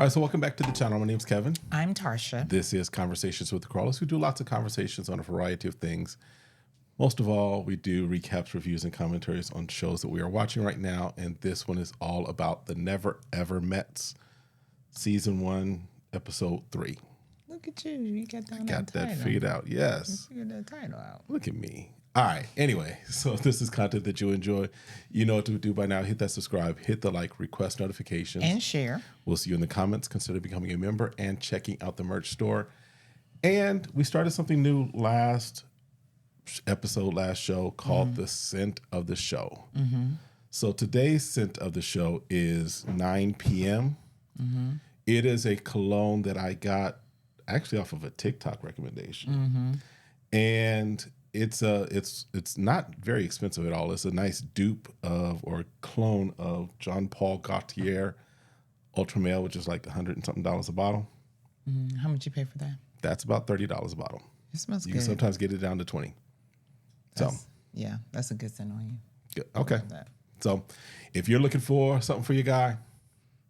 All right, so welcome back to the channel. My name's Kevin. I'm Tarsha. This is Conversations with the Crawleys. We do lots of conversations on a variety of things. Most of all, we do recaps, reviews, and commentaries on shows that we are watching right now. And this one is all about the Never Ever Mets, Season 1, Episode 3. Look at you. You got that Got that figured out. Yes. You figured that title out. Look at me. All right. Anyway, so if this is content that you enjoy, you know what to do by now. Hit that subscribe, hit the like, request notifications. And share. We'll see you in the comments. Consider becoming a member and checking out the merch store. And we started something new last show called The Scent of the Show. So today's scent of the show is 9 p.m. It is a cologne that I got actually off of a TikTok recommendation. And it's not very expensive at all. It's a nice dupe of or clone of Jean Paul Gaultier Ultra Male, which is like $100 and something a bottle. How much you pay for that? That's about $30 a bottle. It smells You good. can sometimes get it down to 20. Yeah, that's a good scent on you. Good. Okay. So if you're looking for something for your guy,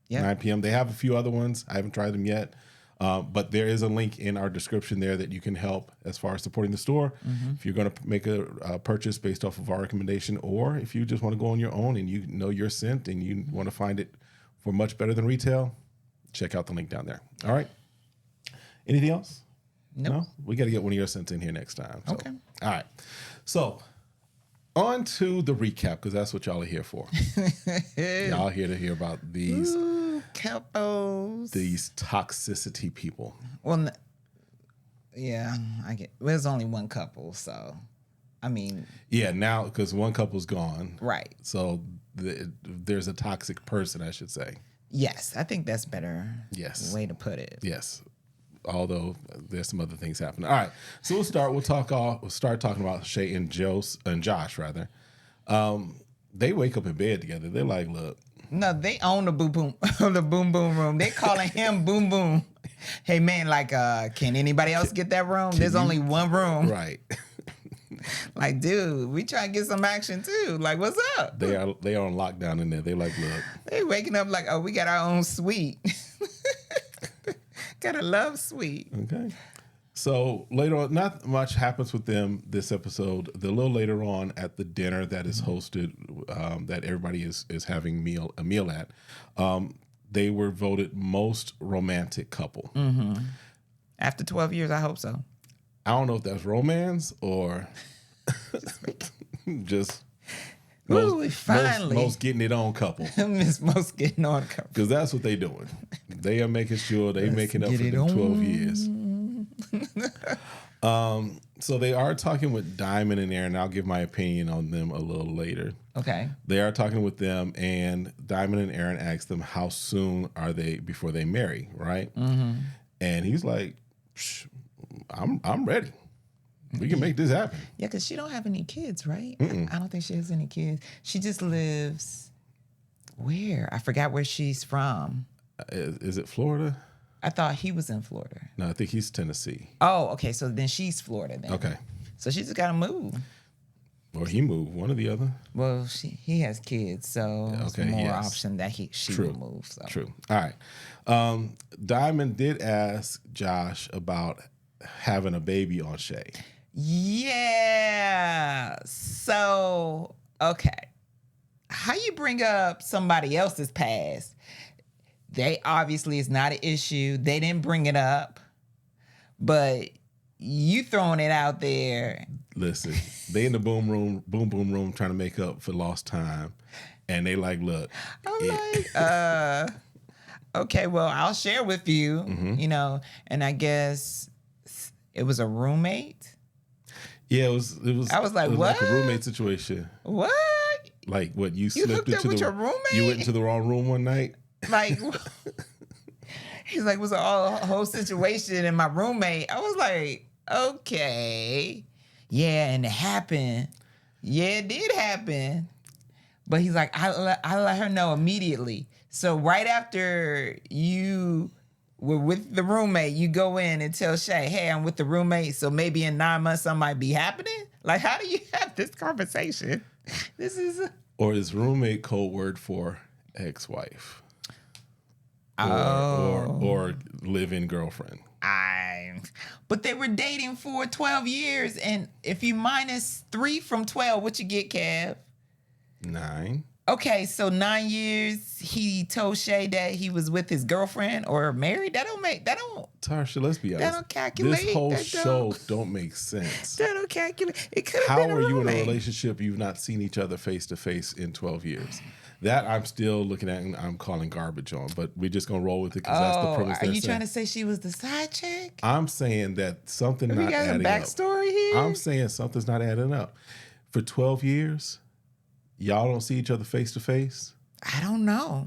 9 p.m. They have a few other ones. I haven't tried them yet. But there is a link in our description there that you can help as far as supporting the store. If you're going to make a purchase based off of our recommendation, or if you just want to go on your own and you know your scent and you want to find it for much better than retail, check out the link down there. All right. Anything else? Nope. No? We got to get one of your scents in here next time. So. Okay. All right. So on to the recap, because that's what y'all are here for. Y'all here to hear about these... Capos. These toxicity people. Well, yeah, I get. There's only one couple, so I mean. Yeah, now because one couple's gone, right? So there's a toxic person, I should say. Yes, I think that's better. Yes, way to put it. Yes, although there's some other things happening. All right, so we'll start. We'll start talking about Shay and Josh rather. They wake up in bed together. They're like, look. No, they own the boom boom room. They calling him boom boom. Hey man, like, can anybody else get that room? There's only one room. Right. Like, dude, we try to get some action too. Like, what's up? They are on lockdown in there. They like, look. They waking up like, oh, we got our own suite. Got a love suite. Okay. So later on, not much happens with them this episode. A little later on at the dinner that is hosted, that everybody is having a meal at, they were voted most romantic couple. After 12 years, I hope so. I don't know if that's romance or just most getting it on couple. Most getting on couple. Because that's what they doing. They are making sure they making up for the 12 years. So they are talking with Diamond and Aaron. I'll give my opinion on them a little later. Okay. They are talking with them, and Diamond and Aaron ask them how soon are they before they marry, right? And he's like, I'm ready. We can make this happen. Yeah, because she don't have any kids, right? I don't think she has any kids. She just lives where? I forgot where she's from. Is it Florida? I thought he was in Florida. No, I think he's Tennessee. Oh, okay. So then she's Florida then. Okay. So she just got to move. Or he moved, one or the other. Well, he has kids, so it's more option that she will move. So. True. All right. Diamond did ask Josh about having a baby on Shay. Yeah. So, okay. How you bring up somebody else's past? They obviously is not an issue. They didn't bring it up, but you throwing it out there. Listen, they in the boom room trying to make up for lost time, and they like, look. I'm like, okay, well, I'll share with you, you know, and I guess it was a roommate. Yeah, it was. I was like, what? Like a roommate situation. What? Like what? You slipped into your roommate? You went into the wrong room one night. Like, he's like, it was a whole situation and my roommate. I was like, okay. Yeah, and it happened. Yeah, it did happen. But he's like, I let her know immediately. So right after you were with the roommate, you go in and tell Shay, hey, I'm with the roommate, so maybe in 9 months something might be happening? Like, how do you have this conversation? This is... Or is roommate code word for ex-wife? or live-in girlfriend. But they were dating for 12 years, and if you minus 3 from 12, what you get, Kev? 9. Okay, so 9 years he told Shay that he was with his girlfriend or married. That don't Tarsha, let's be honest. That don't calculate. This whole show don't make sense. That don't calculate. It could have How been a are you in a roommate. relationship you've not seen each other face to face in 12 years? That I'm still looking at and I'm calling garbage on, but we're just gonna roll with it because that's the premise. Are you trying to say she was the side chick? I'm saying that something Have not you got a adding backstory up. here? I'm saying something's not adding up. For 12 years, y'all don't see each other face to face? I don't know.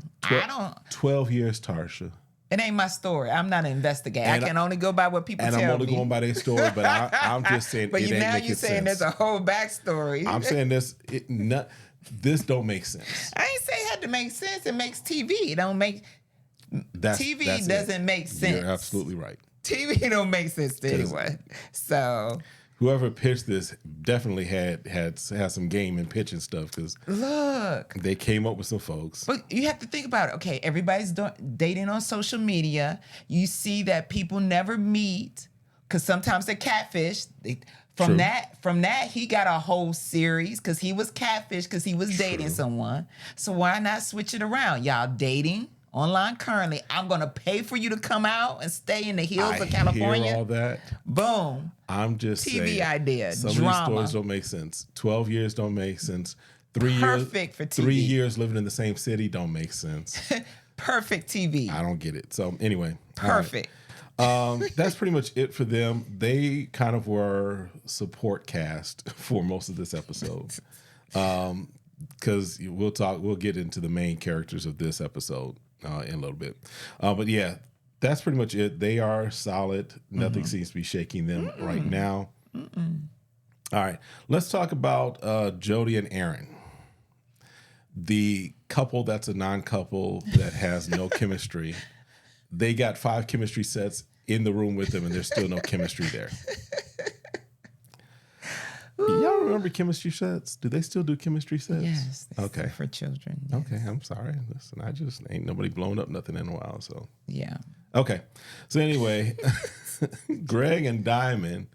12 years, Tarsha. It ain't my story. I'm not an investigator. I can only go by what people tell me. And I'm only going by their story, but I'm just saying but it ain't now making you're saying sense. there's a whole backstory. I'm saying this don't make sense. I ain't say it had to make sense. It makes TV. It don't make... TV doesn't make sense. You're absolutely right. TV don't make sense to anyone. So... Whoever pitched this definitely had some game in pitching stuff because look, they came up with some folks. But you have to think about it. Okay, everybody's dating on social media. You see that people never meet because sometimes they're catfish. From that, he got a whole series because he was catfish because he was dating someone. So why not switch it around? Y'all dating online currently. I'm gonna pay for you to come out and stay in the hills of California. Hear all that. Boom. I'm just TV saying, idea. Some drama. of these stories don't make sense. 12 years don't make sense. 3 Perfect for TV. 3 years living in the same city don't make sense. Perfect TV. I don't get it. So anyway. Perfect. That's pretty much it for them. They kind of were support cast for most of this episode. Because we'll get into the main characters of this episode in a little bit. But yeah, that's pretty much it. They are solid. Nothing seems to be shaking them right now. All right, let's talk about Jody and Aaron, the couple that's a non-couple that has no chemistry. They got 5 chemistry sets in the room with them, and there's still no chemistry there. Y'all remember chemistry sets? Do they still do chemistry sets? Yes. Okay. For children. Yes. Okay, I'm sorry. Listen, I just ain't nobody blown up nothing in a while, so. Yeah. Okay. So anyway, Greg and Diamond,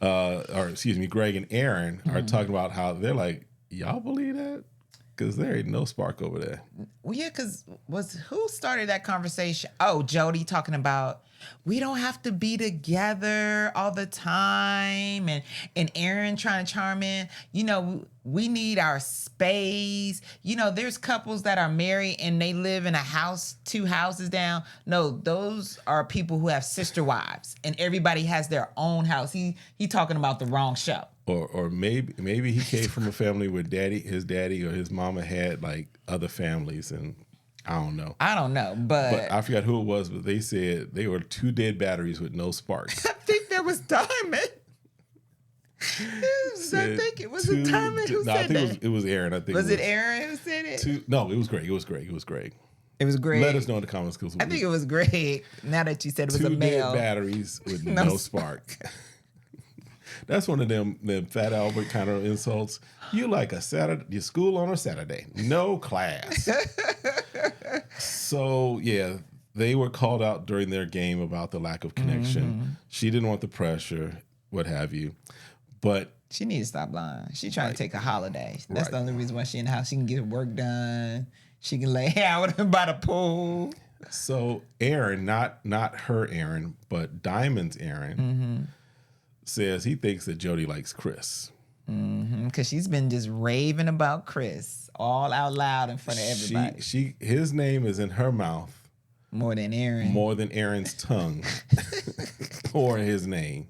Greg and Aaron are talking about how they're like, y'all believe that? Because there ain't no spark over there. Well, yeah, because who started that conversation? Oh, Jody talking about we don't have to be together all the time, and Aaron trying to charm in. You know, we need our space. You know, there's couples that are married and they live in a house 2 houses down. No, those are people who have sister wives, and everybody has their own house. He talking about the wrong show. Or maybe he came from a family where his daddy or his mama had like other families, and I don't know. But I forgot who it was, but they said they were 2 dead batteries with no sparks. I think that was Diamond. I think it was Diamond who said that. It was Aaron. I think was it Aaron who said it? No, it was Greg. It was Greg. It was Greg. Let us know in the comments. I think it was Greg. Now that you said it was a male. 2 dead batteries with no spark. That's one of them Fat Albert kind of insults. You like your school on a Saturday, no class. So yeah, they were called out during their game about the lack of connection. She didn't want the pressure, what have you, but she needs to stop lying. She's trying to take a holiday. That's the only reason why she's in the house. She can get her work done. She can lay out by the pool. So Aaron, not her Aaron, but Diamond's Aaron, says he thinks that Jody likes Chris. Because she's been just raving about Chris all out loud in front of everybody. His name is in her mouth more than Aaron's tongue or his name.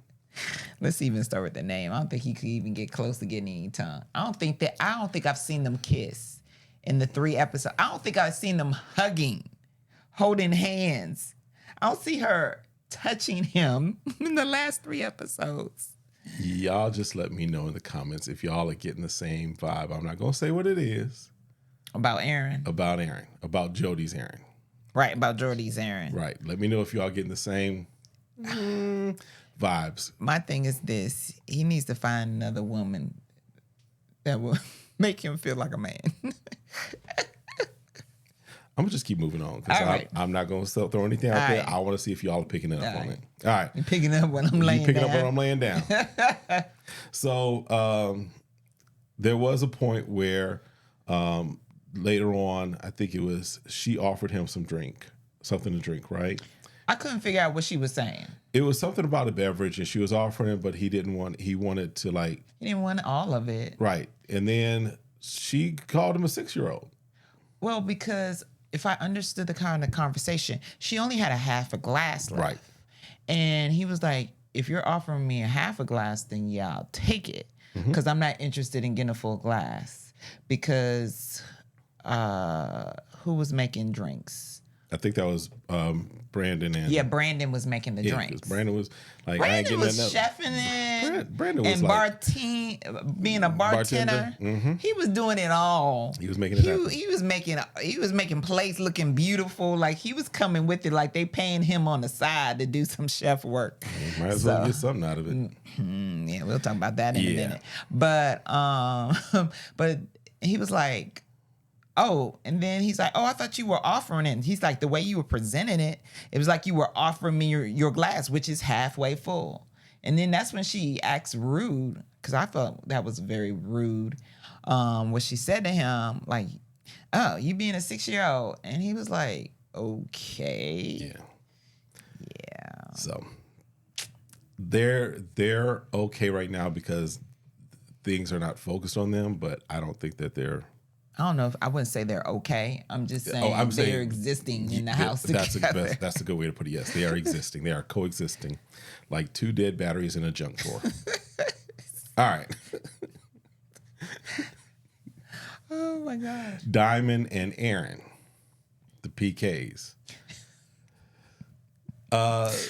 Let's even start with the name. I don't think he could even get close to getting any tongue. I don't think I've seen them kiss in the 3 episodes. I don't think I've seen them hugging, holding hands. I don't see her touching him in the last 3 episodes. Y'all just let me know in the comments if y'all are getting the same vibe. I'm not going to say what it is. About Aaron. About Jody's Aaron. Right, about Jody's Aaron. Right. Let me know if y'all getting the same vibes. My thing is this. He needs to find another woman that will make him feel like a man. I'm gonna just keep moving on because right. I'm not gonna throw anything out there. Right. I want to see if y'all are picking it up on right. it. All right, You're picking up when I'm laying you picking down. up when I'm laying down. So there was a point where later on, I think it was she offered him something to drink, right? I couldn't figure out what she was saying. It was something about a beverage, and she was offering it, but he didn't want. He wanted to like. He didn't want all of it. Right, and then she called him a 6-year-old. Well, because if I understood the kind of conversation, she only had a half a glass left. Right. And he was like, if you're offering me a half a glass, then yeah, I'll take it. Because I'm not interested in getting a full glass. Because who was making drinks? I think that was Brandon and Brandon was making the drinks. Brandon was like, Brandon I ain't getting was nothing. chefing it. Brandon was and like being a bartender. He was doing it all. He was making it happen. He was making plates looking beautiful. Like he was coming with it. Like they paying him on the side to do some chef work. Might as well get something out of it. Yeah, we'll talk about that in a minute. But but he was like, oh, and then he's like, oh, I thought you were offering it. And he's like, the way you were presenting it, it was like you were offering me your glass, which is halfway full. And then that's when she acts rude, because I felt that was very rude. What she said to him, like, oh, you being a 6-year-old. And he was like, okay. Yeah. So they're okay right now because things are not focused on them, but I don't think that they're. I don't know if I wouldn't say they're okay. I'm just saying they're existing in the house together. That's a good way to put it. Yes, they are existing. They are coexisting, like two dead batteries in a junk drawer. All right. Oh my gosh. Diamond and Aaron, the PKs.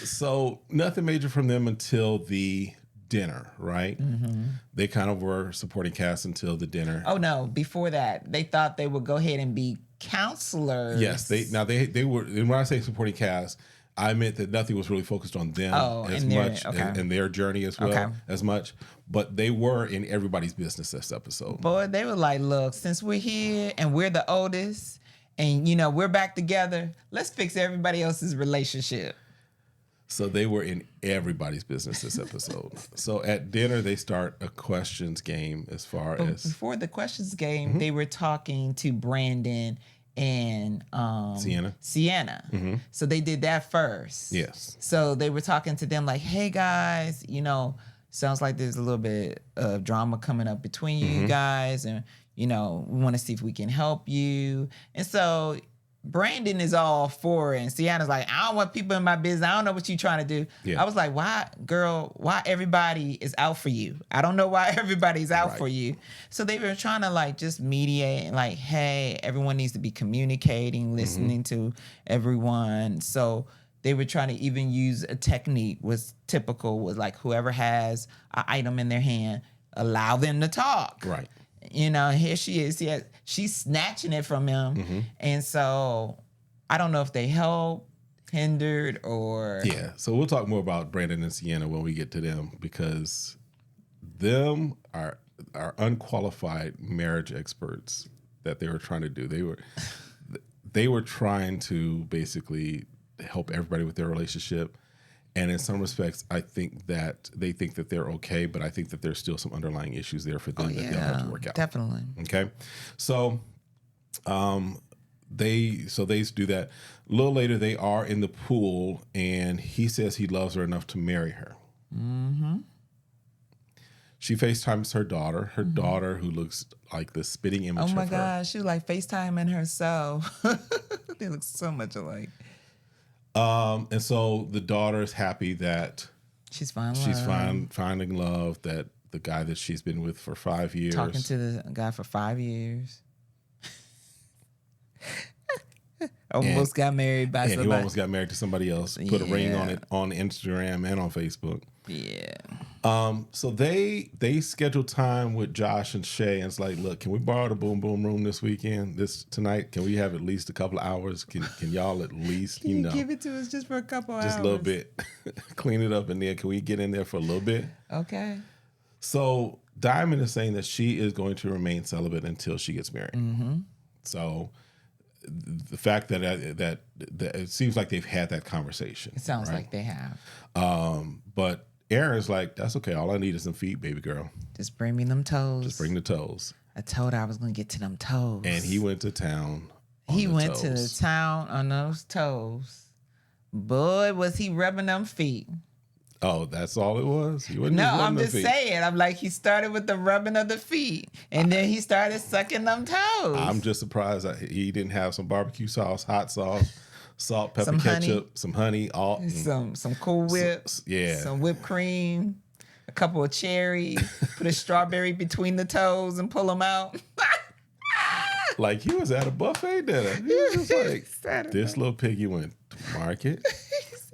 So nothing major from them until the dinner, right? They kind of were supporting cast until the dinner. Oh no! Before that, they thought they would go ahead and be counselors. Yes, they were. And when I say supporting cast, I meant that nothing was really focused on them as much and their journey as well as much. But they were in everybody's business this episode. Boy, they were like, "Look, since we're here and we're the oldest, and we're back together, let's fix everybody else's relationship." So they were in everybody's business this episode. So at dinner, they start a questions game as far as... Before the questions game, they were talking to Brandon and Sienna. So they did that first. Yes. So they were talking to them like, hey, guys, sounds like there's a little bit of drama coming up between you guys. And, we want to see if we can help you. And so... Brandon is all for it, and Sienna's like, I don't want people in my business. I don't know what you're trying to do. Yeah. I was like, why everybody is out for you? I don't know why everybody's out for you. So they were trying to like just mediate and like, hey, everyone needs to be communicating, listening to everyone. So they were trying to even use a technique was typical was like whoever has an item in their hand, allow them to talk. Right. Here she is. She's snatching it from him. And so I don't know if they helped, hindered, or... Yeah, so we'll talk more about Brandon and Sienna when we get to them because them are unqualified marriage experts that they were trying to do. They were trying to basically help everybody with their relationship. And in some respects, I think that they think that they're okay, but I think that there's still some underlying issues there for them that they'll have to work out. Definitely. Okay. So they do that. A little later, they are in the pool, and he says he loves her enough to marry her. She FaceTimes her daughter who looks like the spitting image of her. Oh my gosh, she was like FaceTiming herself. They look so much alike. And so the daughter is happy that she's finding love, that the guy that she's been with for 5 years. Talking to the guy for 5 years. Almost got married by somebody. He almost got married to somebody else. Put a ring on it on Instagram and on Facebook. Yeah. So they scheduled time with Josh and Shay, and it's like, look, can we borrow the Boom Boom room this tonight? Can we have at least a couple of hours? Can y'all at least, Can you give it to us just for a couple hours? Just a little bit. Clean it up in there. Can we get in there for a little bit? Okay. So Diamond is saying that she is going to remain celibate until she gets married. So the fact that it seems like they've had that conversation. It sounds right? like they have. But Aaron's like, that's okay. All I need is some feet, baby girl. Just bring me them toes. Just bring the toes. I told her I was going to get to them toes. And he went to town. He went to the town on those toes. Boy, was he rubbing them feet. Oh, that's all it was? No, I'm just saying. I'm like, he started with the rubbing of the feet, and then he started sucking them toes. I'm just surprised that he didn't have some barbecue sauce, hot sauce, salt, pepper, some ketchup, honey. some honey, all some Cool Whip, some whipped cream, a couple of cherries, put a strawberry between the toes and pull them out. Like he was at a buffet dinner. He was just like, this little piggy went to market.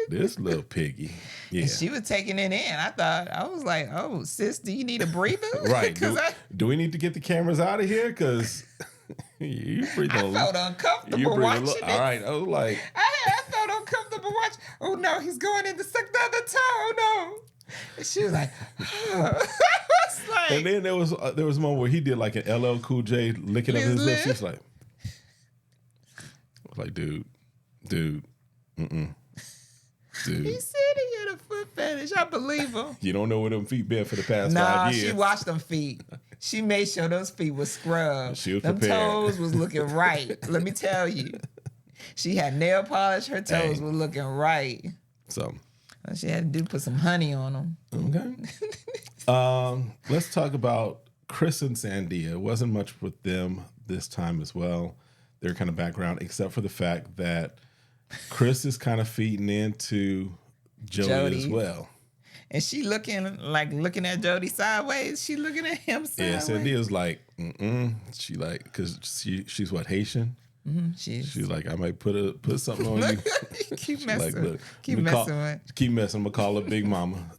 This little piggy. Yeah. And she was taking it in. I was like, oh, sis, do you need a breather? Right. Do we need to get the cameras out of here? Because you breathe I felt uncomfortable watching it. All right. I was like. I felt uncomfortable watching. Oh, no, he's going in to suck the other toe. Oh, no. And she was like, like, and then there was a moment where he did like an LL Cool J licking up his lips. He was like, dude, mm-mm. Dude. He said he had a foot fetish. I believe him. You don't know where them feet been for the past 5 years. Nah, she washed them feet. She made sure those feet was scrubbed. She was them prepared. toes was looking right. Let me tell you. She had nail polish. Her toes were looking right. So. All she had to do put some honey on them. Okay. Let's talk about Chris and Sandia. It wasn't much with them this time as well. Their kind of background, except for the fact that Chris is kind of feeding into Jody as well. And she looking at Jody sideways. She looking at him sideways. Yeah, Sandia's like, She like, because she's what, Haitian? Mm-hmm. She's like, I might put something on you. Keep messing. Like, keep messing. Keep messing. I'm gonna call her Big Mama.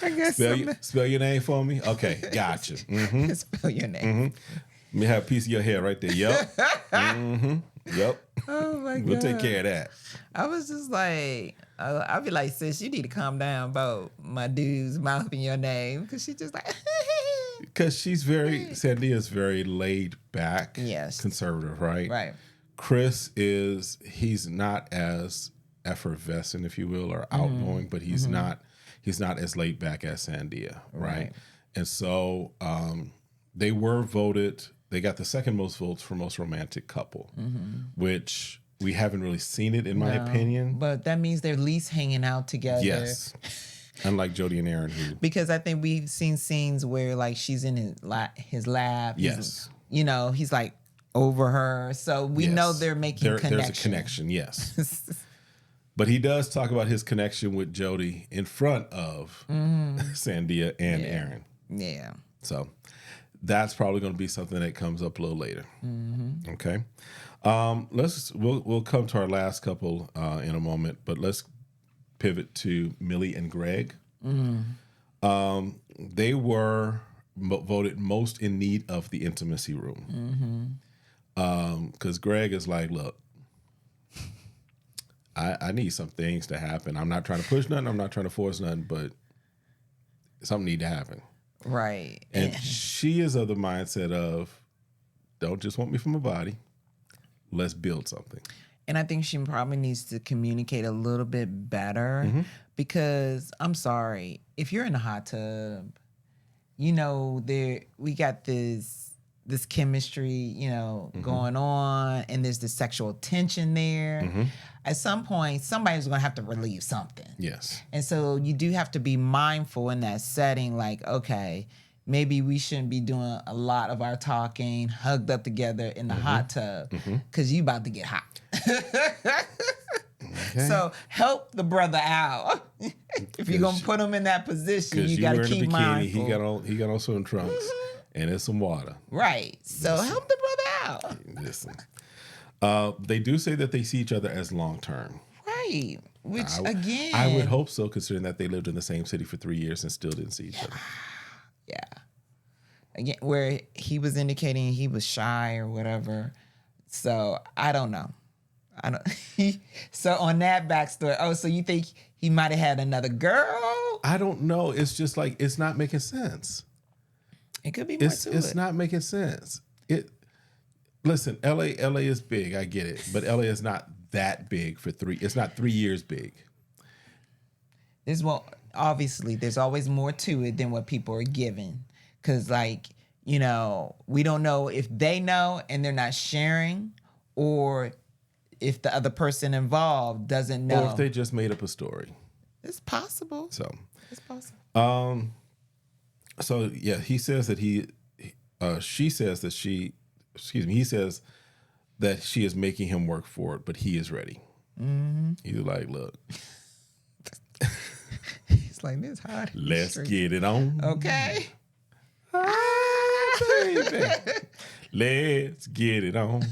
I guess spell your name for me. Okay, gotcha. Mm-hmm. Spell your name. Mm-hmm. Let me have a piece of your hair right there. Yep. Mm-hmm. Yep. Oh my God. We'll take care of that. I was just like, I'll be like, sis, you need to calm down about my dude's mouthing your name, because she's just like. Because Sandia's very laid back, yes, conservative, right? Right. Chris he's not as effervescent, if you will, or outgoing, but he's not as laid back as Sandia, right? And so they were voted. They got the second most votes for most romantic couple, which we haven't really seen it in my opinion. But that means they're at least hanging out together. Yes. Unlike Jody and Aaron, because I think we've seen scenes where like she's in his lap. Yes. He's like over her. So we know they're making connection. There's a connection, yes. But he does talk about his connection with Jody in front of Sandia and Aaron. Yeah. So that's probably going to be something that comes up a little later. Mm-hmm. Okay. We'll come to our last couple in a moment, but let's pivot to Millie and Greg. They were voted most in need of the intimacy room. Because Greg is like, look, I need some things to happen. I'm not trying to push nothing. I'm not trying to force nothing, but something need to happen. Right. And she is of the mindset of, don't just want me for my body. Let's build something. And I think she probably needs to communicate a little bit better, because I'm sorry, if you're in a hot tub, we got this chemistry, going on, and there's this sexual tension there. At some point, somebody's going to have to relieve something. Yes. And so you do have to be mindful in that setting, like, okay, maybe we shouldn't be doing a lot of our talking hugged up together in the hot tub, because you about to get hot. Okay. So help the brother out. If you're gonna put him in that position, you gotta keep mindful. He got on swim trunks and there's some water. Right. So help the brother out. Listen. They do say that they see each other as long term. Right. Which again, I would hope so, considering that they lived in the same city for 3 years and still didn't see each other. Yeah. Again, where he was indicating he was shy or whatever. So I don't know. So on that backstory, so you think he might have had another girl? I don't know. It's just like, it's not making sense. It could be more to it. It's not making sense. Listen, LA is big. I get it, but LA is not that big for 3. It's not 3 years big. Obviously, there's always more to it than what people are given. Because, like, we don't know if they know and they're not sharing, or if the other person involved doesn't know. Or if they just made up a story. It's possible. So it's possible. So yeah, he says that he says that she is making him work for it, but he is ready. Mm-hmm. He's like, look. He's like, this hard. Let's get it on. Okay. Baby. Let's get it on.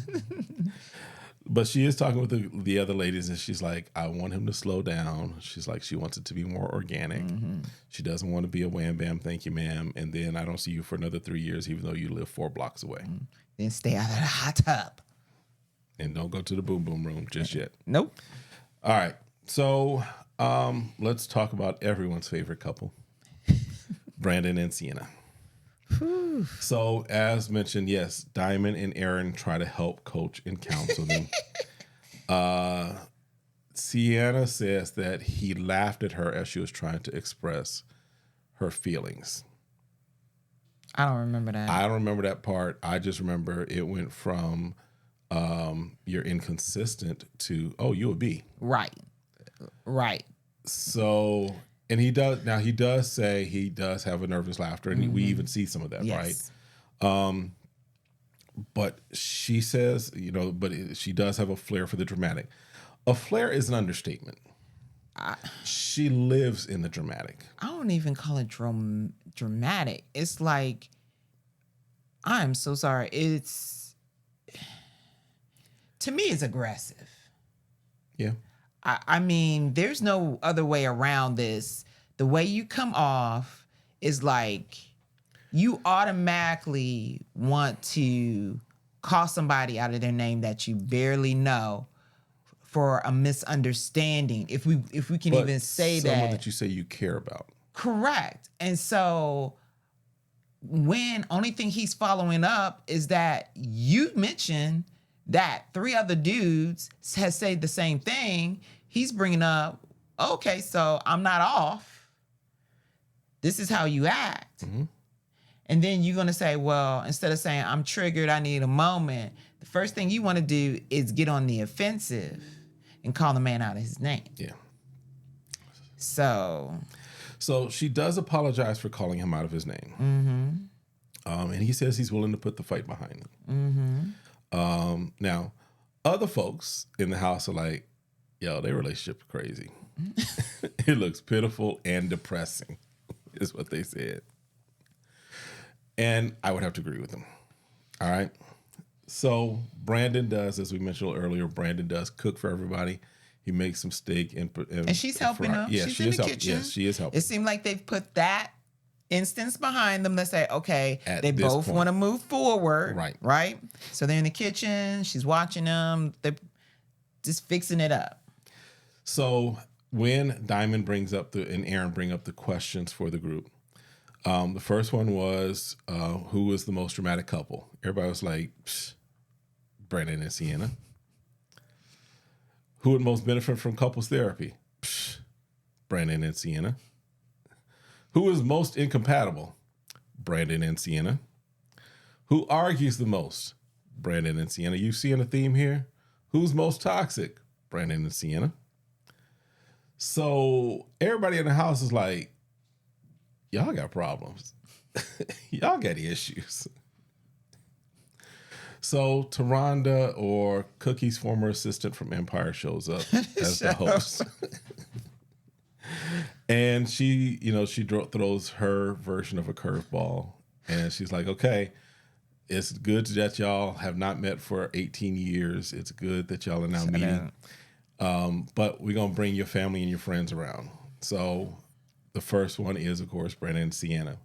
But she is talking with the other ladies, and she's like, I want him to slow down. She's like, she wants it to be more organic. Mm-hmm. She doesn't want to be a wham bam, thank you, ma'am. And then I don't see you for another 3 years, even though you live 4 blocks away. Mm-hmm. Then stay out of the hot tub. And don't go to the boom boom room just yet. Nope. All right. So let's talk about everyone's favorite couple, Brandon and Sienna. Whew. So as mentioned, yes, Diamond and Aaron try to help coach and counsel them. Sienna says that he laughed at her as she was trying to express her feelings. I don't remember that. I don't remember that part. I just remember it went from you're inconsistent to, oh, you a B. Right. So, and he does say he does have a nervous laughter, and we even see some of that, yes. Right? But she says, she does have a flair for the dramatic. A flair is an understatement. She lives in the dramatic. I don't even call it dramatic. It's like, I'm so sorry. To me, it's aggressive. Yeah. I mean, there's no other way around this. The way you come off is like you automatically want to call somebody out of their name that you barely know for a misunderstanding. If we can even say that. Someone that you say you care about. Correct. And so when only thing he's following up is that you mentioned that 3 other dudes has said the same thing. He's bringing up, okay, so I'm not off. This is how you act. Mm-hmm. And then you're going to say, well, instead of saying, I'm triggered, I need a moment, the first thing you want to do is get on the offensive and call the man out of his name. Yeah. So she does apologize for calling him out of his name. Mm-hmm. And he says he's willing to put the fight behind him. Mm-hmm. Now, other folks in the house are like, yo, their relationship is crazy. It looks pitiful and depressing, is what they said. And I would have to agree with them. All right. So Brandon does, as we mentioned earlier, Brandon does cook for everybody. He makes some steak and she's helping him. Yeah, she's in the kitchen. Yes, she is helping. It seemed like they've put that instance behind them to say, okay, they both want to move forward. Right. So they're in the kitchen. She's watching them. They're just fixing it up. So when Diamond and Aaron bring up the questions for the group, the first one was, who was the most dramatic couple? Everybody was like, Brandon and Sienna. Who would most benefit from couples therapy? Brandon and Sienna. Who is most incompatible? Brandon and Sienna. Who argues the most? Brandon and Sienna. You seeing a theme here? Who's most toxic? Brandon and Sienna. So everybody in the house is like, y'all got problems. Y'all got issues. So Taronda, or Cookie's former assistant from Empire, shows up as the host. And she throws her version of a curveball. And she's like, okay, it's good that y'all have not met for 18 years. It's good that y'all are now meeting. But we're going to bring your family and your friends around. So the first one is, of course, Brandon and Sienna.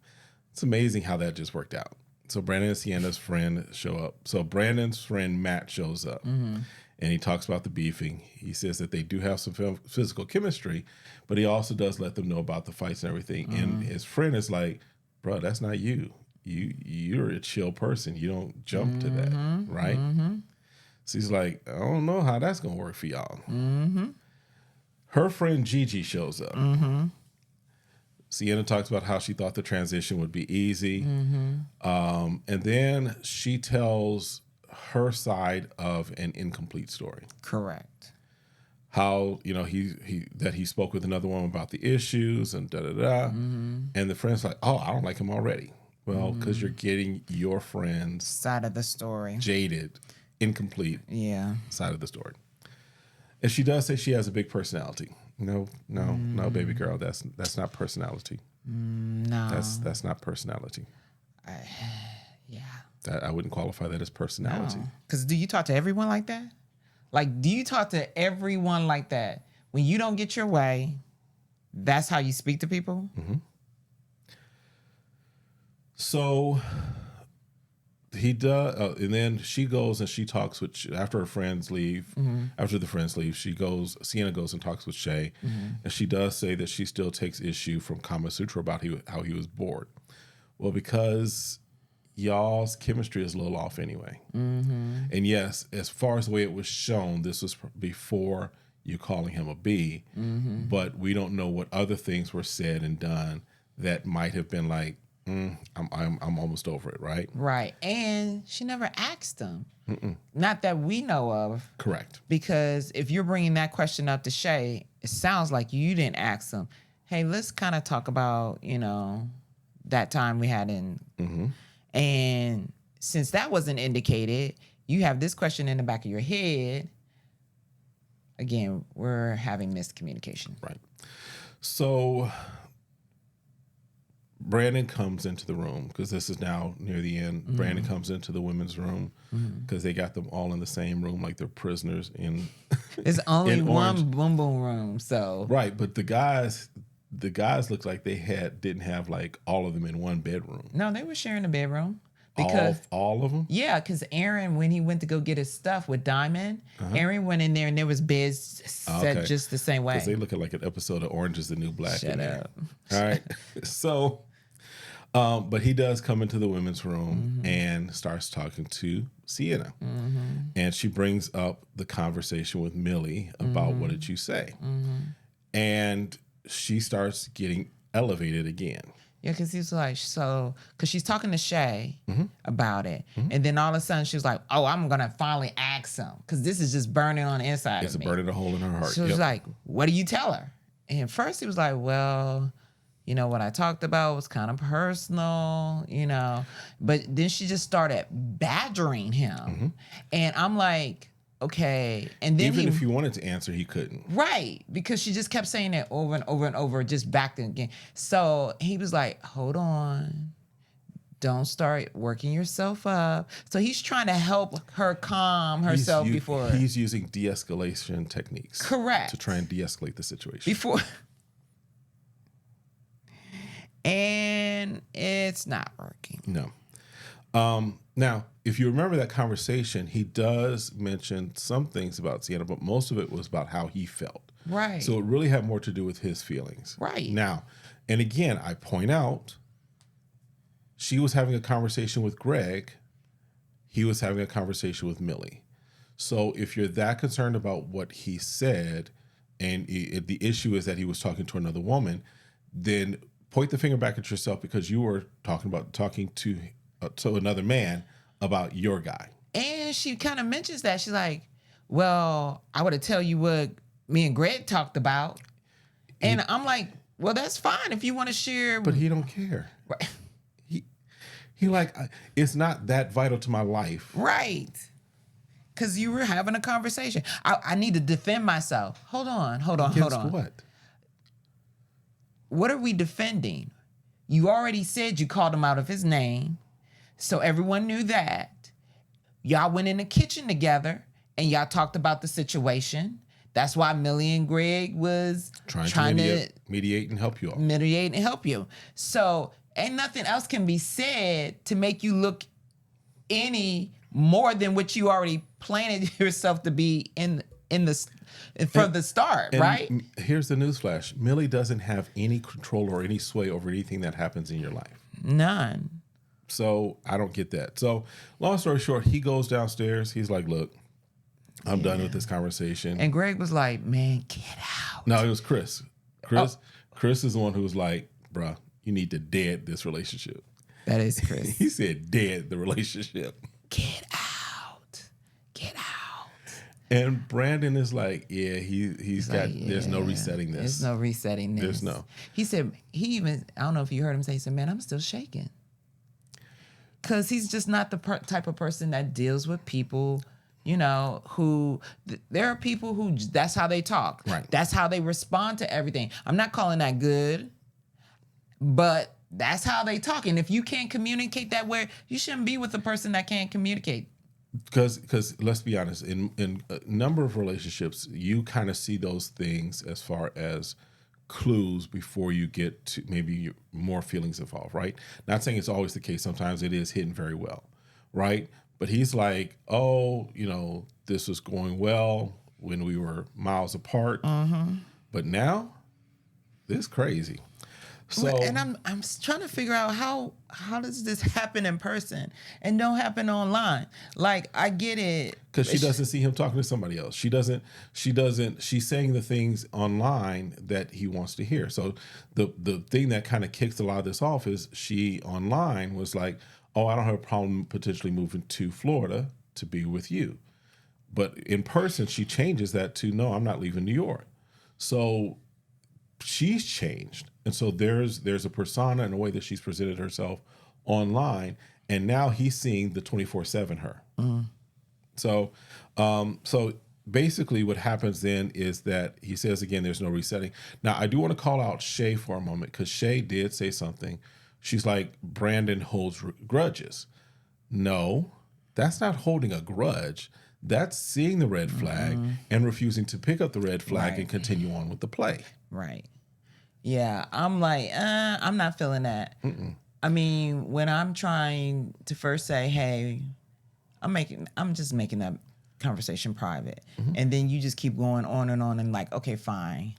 It's amazing how that just worked out. So Brandon and Sienna's friend show up. So Brandon's friend Matt shows up. Mm-hmm. And he talks about the beefing. He says that they do have some physical chemistry, but he also does let them know about the fights and everything. Mm-hmm. And his friend is like, bro, that's not you. you're a chill person. You don't jump to that, right? So he's like, I don't know how that's gonna work for y'all. Her friend Gigi shows up. Sienna talks about how she thought the transition would be easy, and then she tells her side of an incomplete story. Correct. How he spoke with another woman about the issues and and the friend's like, oh, I don't like him already. Well, because you're getting your friend's side of the story, jaded, incomplete side of the story. And she does say she has a big personality. No, baby girl, that's not personality. No, that's not personality. Yeah, that I wouldn't qualify that as personality. Because do you talk to everyone like that? Like, do you talk to everyone like that? When you don't get your way, that's how you speak to people? So he does, and then she goes and she talks with, after her friends leave, after the friends leave, Sienna goes and talks with Shay, and she does say that she still takes issue from Kama Sutra about how he was bored. Well, because y'all's chemistry is a little off anyway. And yes, as far as the way it was shown, this was before you calling him a B, but we don't know what other things were said and done that might have been like, I'm almost over it, right? Right. And she never asked him. Not that we know of. Correct. Because if you're bringing that question up to Shay, it sounds like you didn't ask him, hey, let's kind of talk about, that time we had in. And since that wasn't indicated, you have this question in the back of your head. Again, we're having miscommunication. Right. So Brandon comes into the room because this is now near the end. Brandon comes into the women's room because they got them all in the same room like they're prisoners in. It's only in one boom boom room, so right. But the guys looked like they didn't have like all of them in one bedroom. No, they were sharing a bedroom. Because all of them? Yeah, because Aaron, when he went to go get his stuff with Diamond, Aaron went in there and there was beds set just the same way. Because they look like an episode of Orange is the New Black. Shut up. All right. So, but he does come into the women's room and starts talking to Sienna. And she brings up the conversation with Millie about what did you say? And she starts getting elevated again. Yeah, because he's like, because she's talking to Shay about it. And then all of a sudden she was like, oh, I'm going to finally ask him because this is just burning on the inside of me. It's burning a hole in her heart. She was like, what do you tell her? And first he was like, well, what I talked about was kind of personal, But then she just started badgering him. And I'm like, okay. And then even if he wanted to answer, he couldn't. Right. Because she just kept saying it over and over and over, just back then again. So he was like, hold on. Don't start working yourself up. So he's trying to help her calm herself before. He's using de-escalation techniques. Correct. To try and de-escalate the situation. Before. And it's not working. No. Now, if you remember that conversation, he does mention some things about Sienna, but most of it was about how he felt. Right. So it really had more to do with his feelings. Right. Now, and again, I point out, she was having a conversation with Greg. He was having a conversation with Millie. So if you're that concerned about what he said, and the issue is that he was talking to another woman, then point the finger back at yourself because you were talking to another man about your guy. And she kind of mentions that. She's like, well, I would have tell you what me and Greg talked about. And I'm like, well, that's fine if you want to share. But he don't care. Right. He like, it's not that vital to my life. Right. Because you were having a conversation. I need to defend myself. Hold on. Against what? What are we defending? You already said you called him out of his name. So everyone knew that. Y'all went in the kitchen together and y'all talked about the situation. That's why Millie and Greg was trying to mediate and help you all. Mediate and help you. So ain't nothing else can be said to make you look any more than what you already planted yourself to be from the start, right? Here's the newsflash. Millie doesn't have any control or any sway over anything that happens in your life. None. So I don't get that. So long story short, he goes downstairs. He's like, look, I'm done with this conversation. And Greg was like, man, get out. No, it was Chris. Chris is the one who was like, bruh, you need to dead this relationship. That is Chris. He said dead the relationship. Get out. Get out. And Brandon is like, yeah, he's got, like, there's no resetting this. There's no resetting this. There's no. He said, I don't know if you heard him say, he said, man, I'm still shaking. Because he's just not the type of person that deals with people, you know, who, there are people who, that's how they talk. Right. That's how they respond to everything. I'm not calling that good, but that's how they talk. And if you can't communicate that way, you shouldn't be with a person that can't communicate. Because let's be honest, in a number of relationships, you kind of see those things as far as clues before you get to maybe more feelings involved, right? Not saying it's always the case. Sometimes it is hidden very well, right? But he's like, oh, you know, this was going well when we were miles apart. Mm-hmm. But now, this is crazy. So, and I'm trying to figure out how does this happen in person and don't happen online? Like, I get it. Because she doesn't see him talking to somebody else. She's saying the things online that he wants to hear. So the thing that kind of kicks a lot of this off is she online was like, oh, I don't have a problem potentially moving to Florida to be with you. But in person, she changes that to, no, I'm not leaving New York. So she's changed. And so there's a persona and a way that she's presented herself online. And now he's seeing the 24/7 her. Mm. So basically what happens then is that he says, again, there's no resetting. Now, I do want to call out Shay for a moment because Shay did say something. She's like, Brandon holds grudges. No, that's not holding a grudge. That's seeing the red flag and refusing to pick up the red flag and continue on with the play. Right. Yeah, I'm like, I'm not feeling that. Mm-mm. I mean, when I'm trying to first say, hey, I'm just making that conversation private. Mm-hmm. And then you just keep going on and like, okay, fine.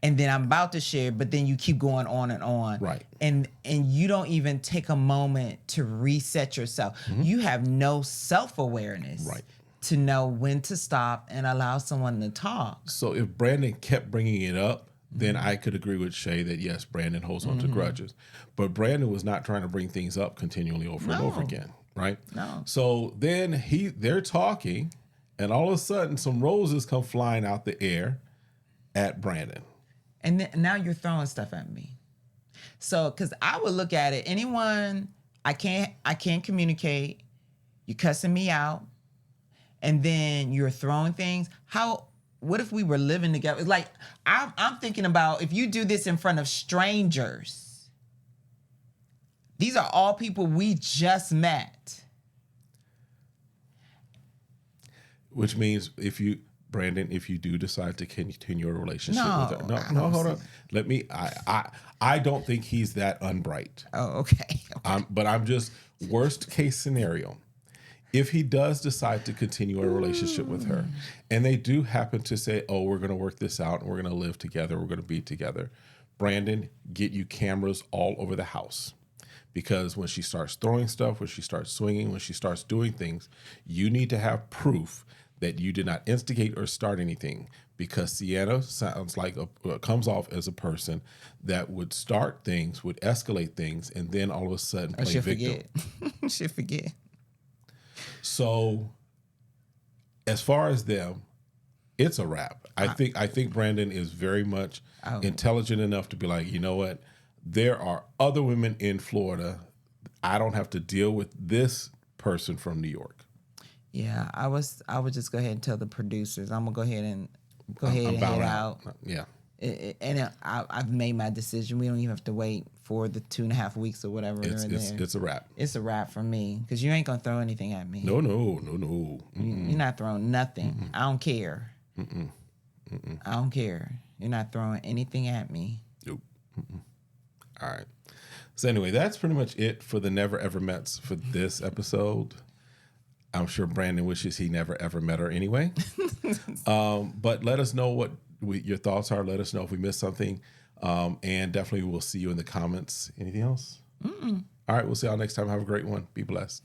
And then I'm about to share, but then you keep going on and on. Right. And you don't even take a moment to reset yourself. Mm-hmm. You have no self-awareness. Right. To know when to stop and allow someone to talk. So if Brandon kept bringing it up, then I could agree with Shay that, yes, Brandon holds on to grudges. But Brandon was not trying to bring things up continually over and over again, right? No. So then they're talking, and all of a sudden some roses come flying out the air at Brandon. And now you're throwing stuff at me. So, because I would look at it, anyone, I can't communicate, you're cussing me out, and then you're throwing things. What if we were living together? Like, I'm thinking about if you do this in front of strangers. These are all people we just met. Which means Brandon, if you do decide to continue a relationship with her. No, hold on. I don't think he's that unbright. Oh, okay. But I'm just, worst case scenario, if he does decide to continue a relationship with her, and they do happen to say, oh, we're going to work this out, and we're going to live together, we're going to be together, Brandon, get you cameras all over the house. Because when she starts throwing stuff, when she starts swinging, when she starts doing things, you need to have proof that you did not instigate or start anything. Because Sienna sounds like comes off as a person that would start things, would escalate things, and then all of a sudden play victim. She'll forget. So, as far as them, it's a wrap. I think Brandon is very much intelligent enough to be like, you know what? There are other women in Florida. I don't have to deal with this person from New York. Yeah, I would just go ahead and tell the producers. I'm gonna go ahead and head out. Yeah. I've made my decision. We don't even have to wait for the 2.5 weeks or whatever. It's a wrap. It's a wrap for me because you ain't gonna throw anything at me. No. You're not throwing nothing. Mm-mm. I don't care. Mm-mm. I don't care. You're not throwing anything at me. Nope. Mm-mm. All right. So anyway, that's pretty much it for the Never Ever Mets for this episode. I'm sure Brandon wishes he never ever met her anyway. But let us know what your thoughts are. Let us know if we missed something. And definitely we'll see you in the comments. Anything else? Mm-mm. All right, we'll see y'all next time. Have a great one. Be blessed.